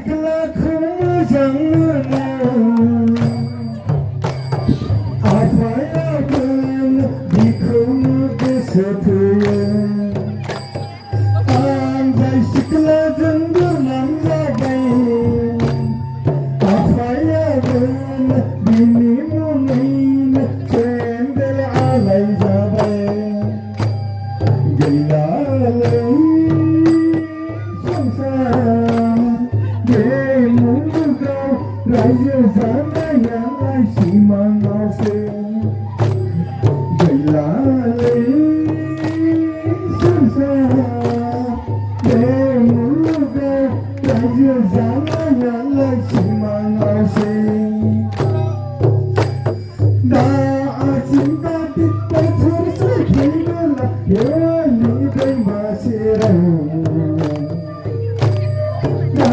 सिख्लाखौ मोजां मोनो आफायाबो बिखौनो गोसो थोयो आं जाय सिख्लाजों गोनां जाबाय आफायाबो बिनि मुङैनो सेन्देल आलाय जाबाय गैलालै संसार बे मुलुगाव रायजो जानायालाय सिमाङावसो गैलालै संसार बे मुलुगाव रायजो जानायालाय सिमाङावसो दा आसिम बोथोर सफैब्ला बेनि दैमा सेराव दा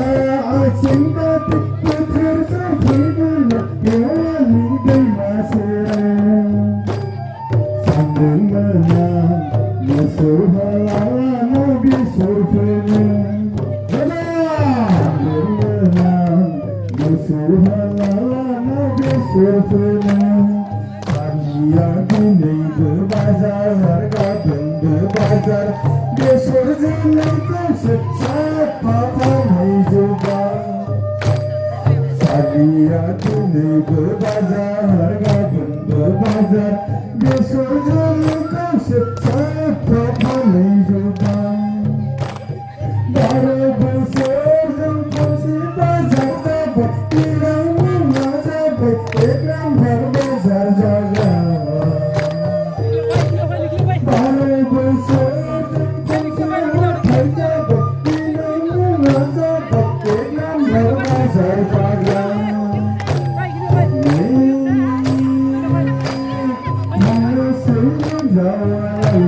आसिम बोथोर सफैब्ला बेनि दैमा सेराव सानदोंमोन आं मोसौ हालानो बेसर फोनो सानदोंमोन आं मोसौ हालानो बेसर फोनो सानैया दिनैबो बाजार गाबोनबो बाजार बेसर जोलैखौसो साफा फानै जोब्बाय सानैया दिनैबो बाजार गाबोनबो बाजार बेसर जोलैखौसो साफा फानै जोब्बाय 12 बोसोरजों खनसे बाजार जाबाय दैलां मोना जाबाय एकराम भार बाजार जाबाय 12 बोसोरजों खनसे हाथाय जाबाय दैलां मोना जाबाय एकराम भार बाजार जाबाय मानोसै जाबाय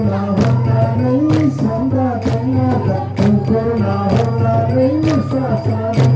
corona honna nahi sanda tenna ta corona honna nahi sa sa